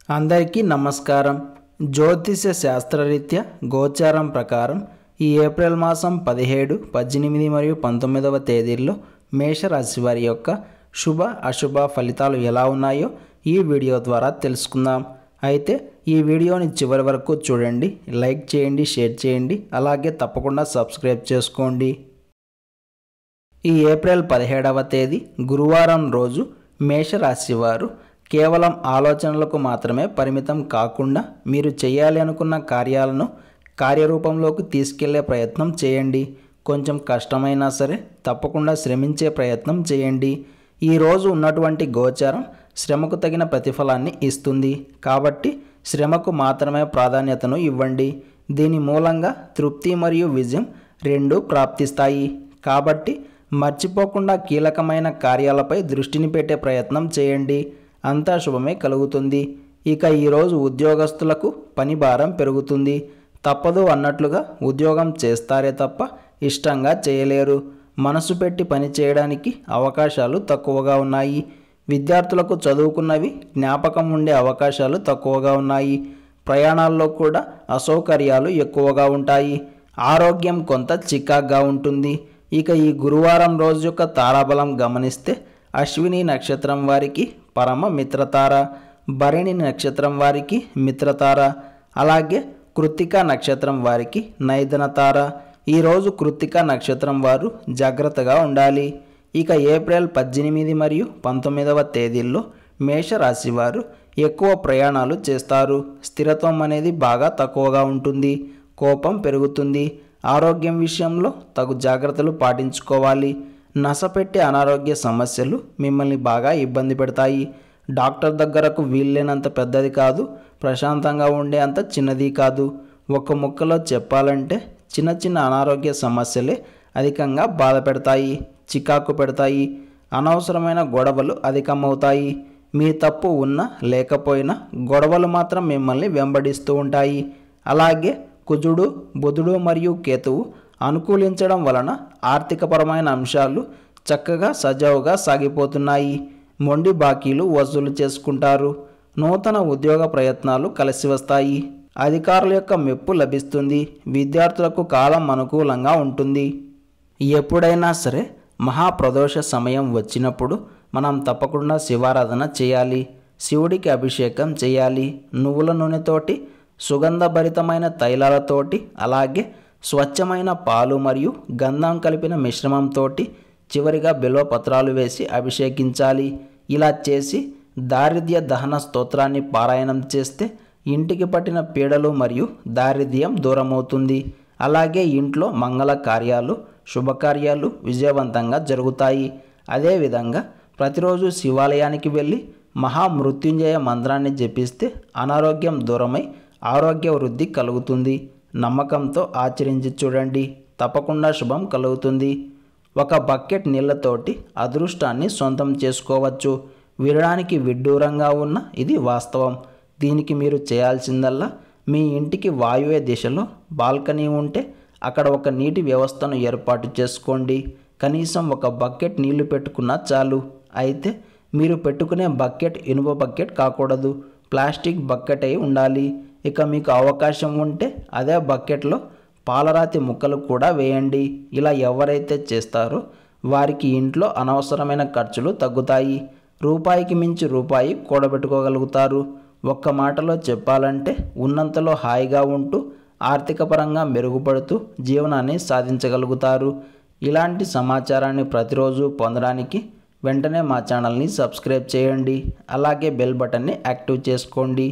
అందరికీ నమస్కారం. జ్యోతిష శాస్త్రరీత్యా గోచారం ప్రకారం ఈ ఏప్రిల్ మాసం 17, 18 మరియు 19వ తేదీల్లో మేషరాశి వారి యొక్క శుభ అశుభ ఫలితాలు ఎలా ఉన్నాయో ఈ వీడియో ద్వారా తెలుసుకుందాం. అయితే ఈ వీడియోని చివరి వరకు చూడండి, లైక్ చేయండి, షేర్ చేయండి, అలాగే తప్పకుండా సబ్స్క్రైబ్ చేసుకోండి. ఈ ఏప్రిల్ 17వ తేదీ గురువారం రోజు మేషరాశి వారు కేవలం ఆలోచనలకు మాత్రమే పరిమితం కాకుండా మీరు చేయాలి అనుకున్న కార్యాలను కార్యరూపంలోకి తీసుకెళ్లే ప్రయత్నం చేయండి. కొంచెం కష్టమైనా సరే తప్పకుండా శ్రమించే ప్రయత్నం చేయండి. ఈరోజు ఉన్నటువంటి గోచారం శ్రమకు తగిన ప్రతిఫలాన్ని ఇస్తుంది కాబట్టి శ్రమకు మాత్రమే ప్రాధాన్యతను ఇవ్వండి. దీని మూలంగా తృప్తి మరియు విజయం రెండూ ప్రాప్తిస్తాయి. కాబట్టి మర్చిపోకుండా కీలకమైన కార్యాలపై దృష్టిని పెట్టే ప్రయత్నం చేయండి. అంతా శుభమే కలుగుతుంది. ఇక ఈరోజు ఉద్యోగస్తులకు పని భారం పెరుగుతుంది. తప్పదు అన్నట్లుగా ఉద్యోగం చేస్తారే తప్ప ఇష్టంగా చేయలేరు. మనసు పెట్టి పని చేయడానికి అవకాశాలు తక్కువగా ఉన్నాయి. విద్యార్థులకు చదువుకున్నవి జ్ఞాపకం ఉండే అవకాశాలు తక్కువగా ఉన్నాయి. ప్రయాణాల్లో కూడా అసౌకర్యాలు ఎక్కువగా ఉంటాయి. ఆరోగ్యం కొంత చికాగ్గా ఉంటుంది. ఇక ఈ గురువారం రోజు యొక్క తారాబలం గమనిస్తే అశ్విని నక్షత్రం వారికి పరమ మిత్రతార, భరణి నక్షత్రం వారికి మిత్రతార, అలాగే కృత్తిక నక్షత్రం వారికి నైదనతార. ఈరోజు కృత్తిక నక్షత్రం వారు జాగ్రత్తగా ఉండాలి. ఇక ఏప్రిల్ 18 మరియు 19వ తేదీల్లో మేషరాశి వారు ఎక్కువ ప్రయాణాలు చేస్తారు. స్థిరత్వం అనేది బాగా తక్కువగా ఉంటుంది. కోపం పెరుగుతుంది. ఆరోగ్యం విషయంలో తగు జాగ్రత్తలు పాటించుకోవాలి. నసపెట్టే అనారోగ్య సమస్యలు మిమ్మల్ని బాగా ఇబ్బంది పెడతాయి. డాక్టర్ దగ్గరకు వీల్లేనంత పెద్దది కాదు, ప్రశాంతంగా ఉండే అంత చిన్నది కాదు. ఒక ముక్కలో చెప్పాలంటే చిన్న చిన్న అనారోగ్య సమస్యలే అధికంగా బాధ పెడతాయి, చికాకు పెడతాయి. అనవసరమైన గొడవలు అధికమవుతాయి. మీ తప్పు ఉన్నా లేకపోయినా గొడవలు మాత్రం మిమ్మల్ని వెంబడిస్తూ ఉంటాయి. అలాగే కుజుడు, బుధుడు మరియు కేతువు అనుకూలించడం వలన ఆర్థికపరమైన అంశాలు చక్కగా సజావుగా సాగిపోతున్నాయి. మొండి బాకీలు వసూలు చేసుకుంటారు. నూతన ఉద్యోగ ప్రయత్నాలు కలిసి వస్తాయి. అధికారుల యొక్క మెప్పు లభిస్తుంది. విద్యార్థులకు కాలం అనుకూలంగా ఉంటుంది. ఎప్పుడైనా సరే మహాప్రదోష సమయం వచ్చినప్పుడు మనం తప్పకుండా శివారాధన చేయాలి. శివుడికి అభిషేకం చేయాలి. నువ్వుల నూనెతోటి, సుగంధభరితమైన తైలాలతోటి, అలాగే స్వచ్ఛమైన పాలు మరియు గంధం కలిపిన మిశ్రమంతో చివరిగా బిల్వపత్రాలు వేసి అభిషేకించాలి. ఇలా చేసి దారిద్ర్య దహన స్తోత్రాన్ని పారాయణం చేస్తే ఇంటికి పట్టిన పీడలు మరియు దారిద్ర్యం దూరమవుతుంది. అలాగే ఇంట్లో మంగళ కార్యాలు, శుభకార్యాలు విజయవంతంగా జరుగుతాయి. అదేవిధంగా ప్రతిరోజు శివాలయానికి వెళ్ళి మహామృత్యుంజయ మంత్రాన్ని జపిస్తే అనారోగ్యం దూరమై ఆరోగ్య వృద్ధి కలుగుతుంది. నమ్మకంతో ఆచరించి చూడండి, తప్పకుండా శుభం కలుగుతుంది. ఒక బకెట్ నీళ్లతోటి అదృష్టాన్ని సొంతం చేసుకోవచ్చు. వినడానికి విడ్డూరంగా ఉన్న ఇది వాస్తవం. దీనికి మీరు చేయాల్సిందల్లా మీ ఇంటికి వాయువ్య దిశలో బాల్కనీ ఉంటే అక్కడ ఒక నీటి వ్యవస్థను ఏర్పాటు చేసుకోండి. కనీసం ఒక బకెట్ నీళ్లు పెట్టుకున్నా చాలు. అయితే మీరు పెట్టుకునే బకెట్ ఇనుప బకెట్ కాకూడదు, ప్లాస్టిక్ బకెట్ అయి ఉండాలి. ఇక మీకు అవకాశం ఉంటే అదే బకెట్లో పాలరాతి ముక్కలు కూడా వేయండి. ఇలా ఎవరైతే చేస్తారో వారికి ఇంట్లో అనవసరమైన ఖర్చులు తగ్గుతాయి. రూపాయికి మించి రూపాయి కూడబెట్టుకోగలుగుతారు. ఒక్క మాటలో చెప్పాలంటే ఉన్నంతలో హాయిగా ఉంటూ ఆర్థికపరంగా మెరుగుపడుతూ జీవనాన్ని సాధించగలుగుతారు. ఇలాంటి సమాచారాన్ని ప్రతిరోజు పొందడానికి వెంటనే మా ఛానల్ని సబ్స్క్రైబ్ చేయండి. అలాగే బెల్ బటన్ని యాక్టివ్ చేసుకోండి.